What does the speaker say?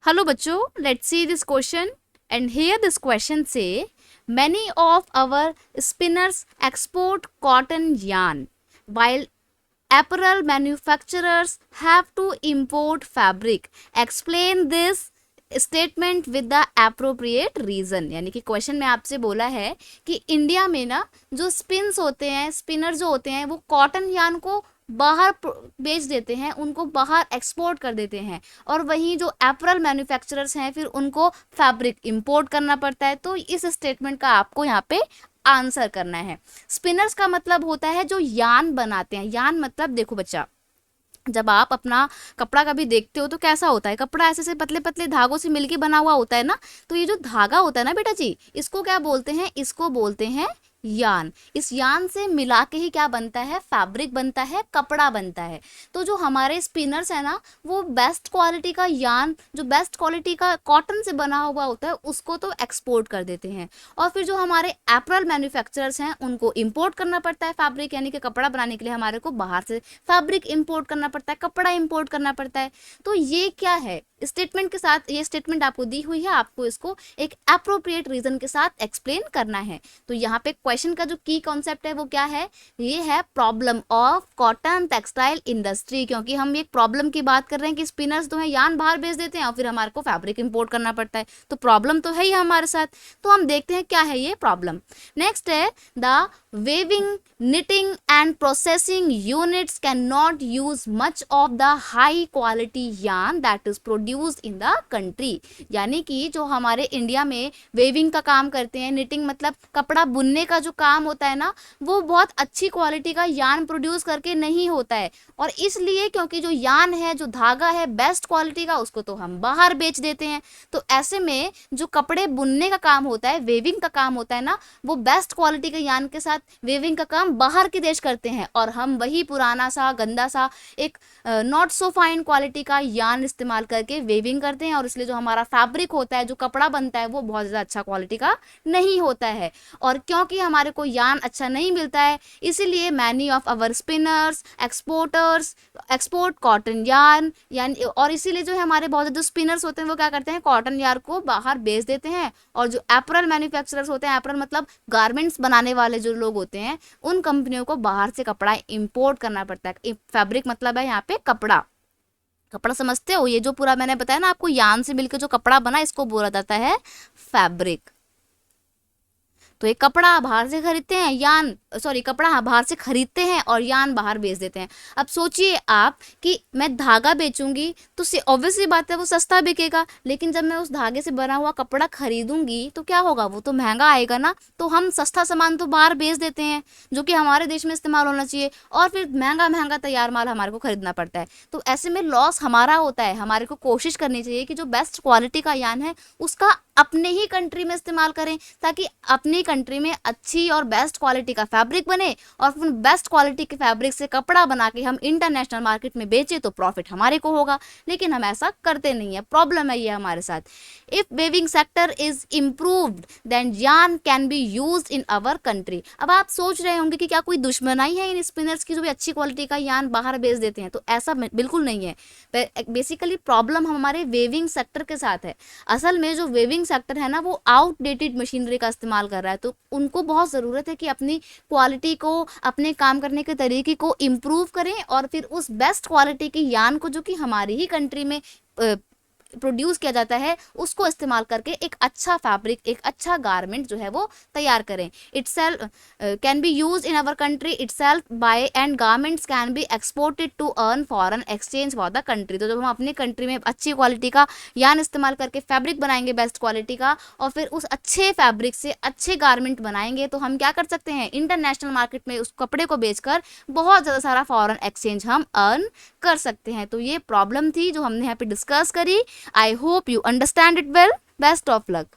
Hello बच्चों, let's see this question and here this question से many of our spinners export cotton yarn while apparel manufacturers have to import fabric. Explain this statement with the appropriate reason. यानी कि question में आपसे बोला है कि India में ना जो स्पिन्स होते हैं, स्पिनर जो होते हैं, वो कॉटन यार्न को बाहर बेच देते हैं, उनको बाहर एक्सपोर्ट कर देते हैं, और वहीं जो एपरल मैन्युफैक्चरर्स हैं फिर उनको फैब्रिक इंपोर्ट करना पड़ता है। तो इस स्टेटमेंट का आपको यहाँ पे आंसर करना है। स्पिनर्स का मतलब होता है जो यान बनाते हैं। यान मतलब देखो बच्चा, जब आप अपना कपड़ा कभी देखते हो तो कैसा होता है, कपड़ा ऐसे से पतले पतले धागों से मिलके बना हुआ होता है ना। तो ये जो धागा होता है ना बेटा जी, इसको क्या बोलते हैं? इसको बोलते हैं यान। इस यान से मिला के ही क्या बनता है? फैब्रिक बनता है, कपड़ा बनता है। तो जो हमारे स्पिनर्स है ना, वो बेस्ट क्वालिटी का यान, जो बेस्ट क्वालिटी का कॉटन से बना हुआ होता है, उसको तो एक्सपोर्ट कर देते हैं। और फिर जो हमारे एपरल मैन्युफैक्चरर्स हैं, उनको इंपोर्ट करना पड़ता है फैब्रिक, यानी कि कपड़ा बनाने के लिए हमारे को बाहर से फैब्रिक इंपोर्ट करना पड़ता है, कपड़ा इंपोर्ट करना पड़ता है। तो ये क्या है? स्टेटमेंट के साथ, ये स्टेटमेंट आपको दी हुई है, आपको इसको एक एप्रोप्रिएट रीजन के साथ एक्सप्लेन करना है। तो यहाँ पे क्वेश्चन का जो की कॉन्सेप्ट है वो क्या है? ये है problem of cotton textile industry, क्योंकि हम एक प्रॉब्लम की बात कर रहे हैं कि स्पिनर्स तो है यान बाहर भेज देते हैं और फिर हमारे को फैब्रिक इंपोर्ट करना पड़ता है। तो प्रॉब्लम तो है ही हमारे साथ। तो हम देखते हैं क्या है ये प्रॉब्लम। नेक्स्ट है the weaving, knitting and processing units can not use much of the high quality yarn that is produced in the country. यानी कि जो हमारे इंडिया में वेविंग का काम करते हैं, निटिंग मतलब कपड़ा बुनने का जो काम होता है ना, वो बहुत अच्छी क्वालिटी का यार्न प्रोड्यूस करके नहीं होता है। और इसलिए क्योंकि जो यार्न है, जो धागा है बेस्ट क्वालिटी का, उसको तो हम बाहर बेच देते हैं। तो ऐसे में जो कपड़े बुनने का काम होता है, वेविंग का काम होता है ना, वो बेस्ट क्वालिटी के यार्न के साथ वेविंग का काम बाहर के देश करते हैं, और हम वही पुराना सा गंदा सा एक नॉट सो फाइन क्वालिटी का यार्न इस्तेमाल करके वेविंग करते हैं। और इसलिए जो हमारा फैब्रिक होता है, जो कपड़ा बनता है, वो बहुत ज़्यादा अच्छा क्वालिटी का नहीं होता है। और क्योंकि हमारे को यार्न अच्छा नहीं मिलता है, इसीलिए many of our spinners exporters export cotton yarn, यानी और इसीलिए जो है हमारे बहुत ज़्यादा स्पिनर्स होते हैं वो क्या करते हैं? कॉटन यार्न को बाहर बेच देते हैं। और जो एपरल मैन्युफैक्चरर्स होते हैं, एपरल मतलब गारमेंट्स बनाने वाले जो लोग होते हैं, उन कंपनियों को बाहर से कपड़ा इंपोर्ट करना पड़ता है। फैब्रिक मतलब है यहाँ पे कपड़ा। कपड़ा समझते हो? ये जो पूरा मैंने बताया ना आपको, यान से मिलकर जो कपड़ा बना, इसको बोला जाता है फैब्रिक। तो ये कपड़ा बाहर से खरीदते हैं, यान सॉरी कपड़ा बाहर से खरीदते हैं और यान बाहर बेच देते हैं। अब सोचिए आप कि मैं धागा बेचूंगी तो ऑब्वियसली बात है वो सस्ता बिकेगा, लेकिन जब मैं उस धागे से बना हुआ कपड़ा खरीदूंगी तो क्या होगा? वो तो महंगा आएगा ना। तो हम सस्ता सामान तो बाहर बेच देते हैं जो कि हमारे देश में इस्तेमाल होना चाहिए, और फिर महंगा महंगा तैयार माल हमारे को खरीदना पड़ता है। तो ऐसे में लॉस हमारा होता है। हमारे को कोशिश करनी चाहिए कि जो बेस्ट क्वालिटी का यान है उसका अपने ही कंट्री में इस्तेमाल करें, ताकि अपनी कंट्री में अच्छी और बेस्ट क्वालिटी का फैब्रिक बने, और फिर बेस्ट क्वालिटी के फैब्रिक से कपड़ा बना के हम इंटरनेशनल मार्केट में बेचें तो प्रॉफिट हमारे को होगा। लेकिन हम ऐसा करते नहीं है, प्रॉब्लम है ये हमारे साथ। If weaving sector is improved then yarn can be used in our country. अब आप सोच रहे होंगे कि क्या कोई दुश्मनाई है इन स्पिनर्स की जो भी अच्छी क्वालिटी का यार्न बाहर बेच देते हैं? तो ऐसा बिल्कुल नहीं है। बेसिकली प्रॉब्लम हमारे वेविंग सेक्टर के साथ है। असल में जो वेविंग सेक्टर है ना, वो आउटडेटेड मशीनरी का इस्तेमाल कर रहा है। तो उनको बहुत ज़रूरत है कि अपनी क्वालिटी को, अपने काम करने के तरीके को इम्प्रूव करें, और फिर उस बेस्ट क्वालिटी की यान को, जो कि हमारी ही कंट्री में प्रोड्यूस किया जाता है, उसको इस्तेमाल करके एक अच्छा फैब्रिक, एक अच्छा गारमेंट जो है वो तैयार करें। Itself can be use in our country itself by, and garments can be exported to earn foreign exchange for the country. तो जब हम अपनी कंट्री में अच्छी क्वालिटी का यान इस्तेमाल करके फैब्रिक बनाएंगे बेस्ट क्वालिटी का, और फिर उस अच्छे फैब्रिक से अच्छे गारमेंट बनाएंगे, तो हम क्या कर सकते हैं? इंटरनेशनल मार्केट में उस कपड़े को बेचकर बहुत ज़्यादा सारा फॉरेन एक्सचेंज हम अर्न कर सकते हैं। तो ये प्रॉब्लम थी जो हमने यहाँ पे डिस्कस करी। I hope you understand it well. Best of luck.